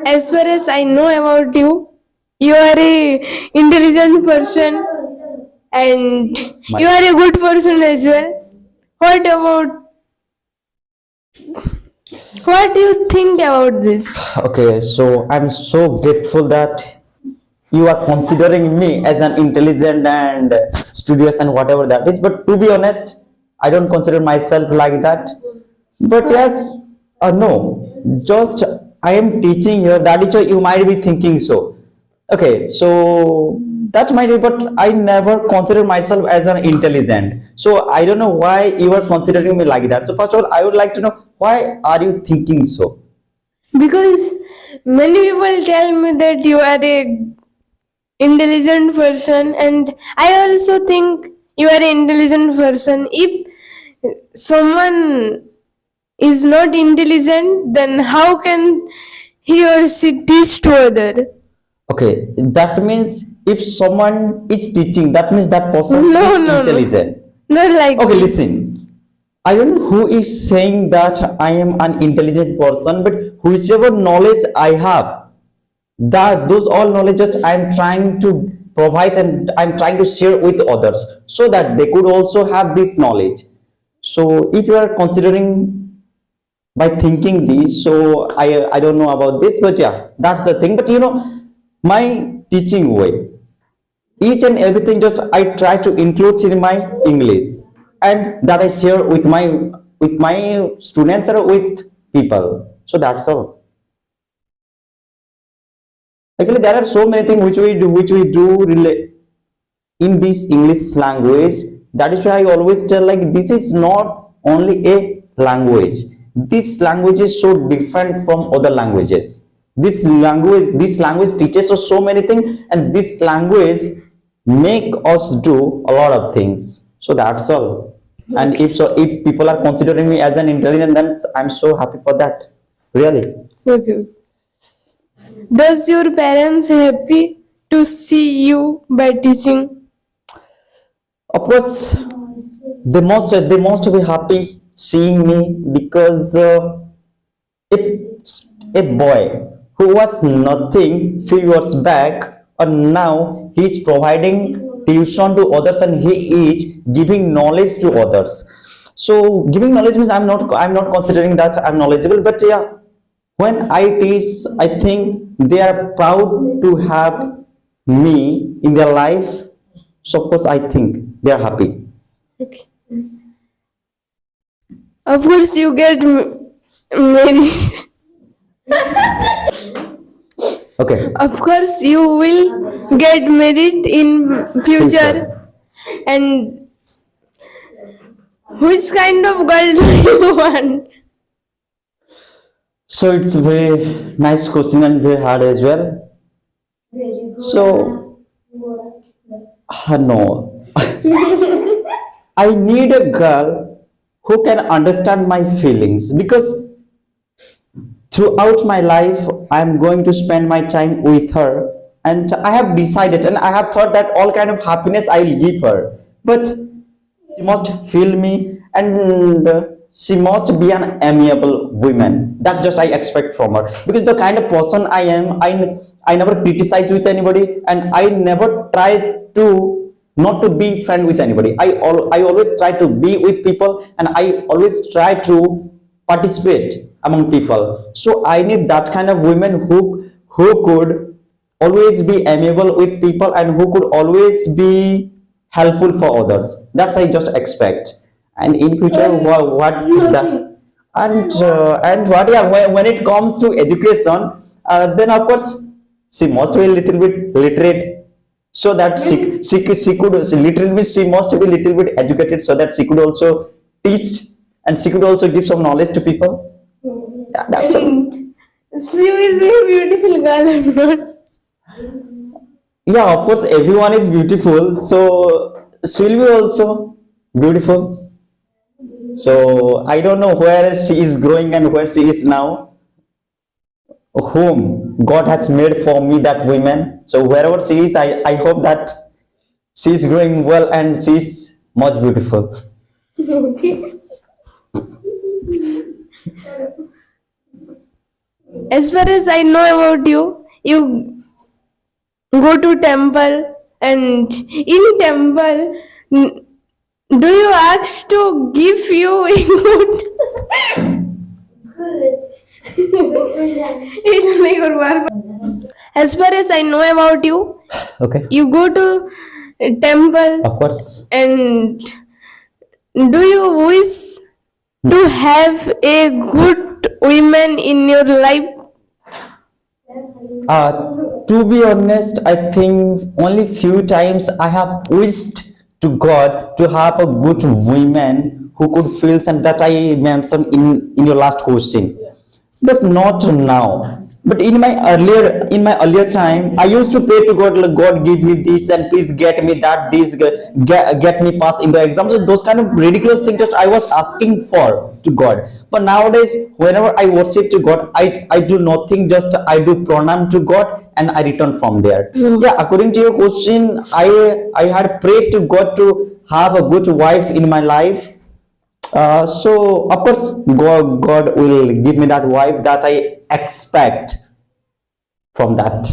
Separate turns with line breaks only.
As far as I know about you, you are a intelligent person and
My,
you are a good person as well. What about what do you think about this?
okay, so I'm so grateful that you are considering me as an intelligent and studious and whatever that is. But to be honest, I don't consider myself like that. But yes, no, just I am teaching here. That is why you might be thinking so. Okay, so that might be, but I never consider myself as an intelligent. So I don't know why you are considering me like that. So first of all, I would like to know why are you thinking so?
Because many people tell me that you are a intelligent person and I also think you are an intelligent person. If someone is not intelligent, then how can he or she teach to other?
Okay, that means if someone is teaching, that means that person
No,
is
no, no.
intelligent.
Not like
Okay,
this.
listen. I don't know who is saying that I am an intelligent person, but whichever knowledge I have, that those all knowledge just I'm trying to provide and I'm trying to share with others so that they could also have this knowledge. So if you are considering by thinking this, so I don't know about this, but yeah, that's the thing. But my teaching way, each and everything just I try to include in my English, and that I share with my students or with people. So that's all. Actually, there are so many things which we do in this English language. That is why I always tell, like, this is not only a language. This language is so different from other languages. This language teaches us so many things, and this language make us do a lot of things. So that's all. And if people are considering me as an intelligent, then I'm so happy for that, really.
Okay. Does your parents happy to see you by teaching?
Of course, they must be happy seeing me, because a, a boy who was nothing few years back, and now he is providing tuition to others, and he is giving knowledge to others. So giving knowledge means I'm not considering that I'm knowledgeable, but yeah, when I teach, I think they are proud to have me in their life. So of course I think they are happy.
Okay. Of course, you get married.
Okay.
Of course, you will get married in future. And which kind of girl do you want?
So it's a very nice question and very hard as well. So no, I need a girl who can understand my feelings, because throughout my life I'm going to spend my time with her, and I have decided and I have thought that all kind of happiness I'll give her, but she must feel me, and she must be an amiable woman. That just I expect from her, because the kind of person I am, I never criticize with anybody, and I never try to not to be friend with anybody. I always try to be with people, and I always try to participate among people. So I need that kind of women who could always be amiable with people, and who could always be helpful for others. That's I just expect. And in future, what the and what, yeah, when it comes to education, then of course she must be a little bit literate, so that she could, she literally means she must be a little bit educated, so that she could also teach, and she could also give some knowledge to people. Yeah, that's all.
And she will be a beautiful girl or not?
Yeah, of course everyone is beautiful, so she will be also beautiful. So I don't know where she is growing and where she is now, whom God has made for me, that woman. So wherever she is, I hope that she is growing well and she is much beautiful.
Okay. as far as I know about you, you go to temple, and in temple, do you ask to give you a good? It'll make it work. As far as I know about you,
Okay,
you go to a temple,
of course.
and do you wish to have a good woman in your life?
To be honest, I think only few times I have wished to God to have a good woman who could feel some that I mentioned in your last question, but not now. But in my earlier time, I used to pray to God, like, God give me this and please get me that, this get me pass in the exam. So those kind of ridiculous things just I was asking for to God. But nowadays, whenever I worship to God, I do nothing, just I do pranam to God and I return from there. Yeah, according to your question, I had prayed to God to have a good wife in my life. So of course, God will give me that wife that I expect from that.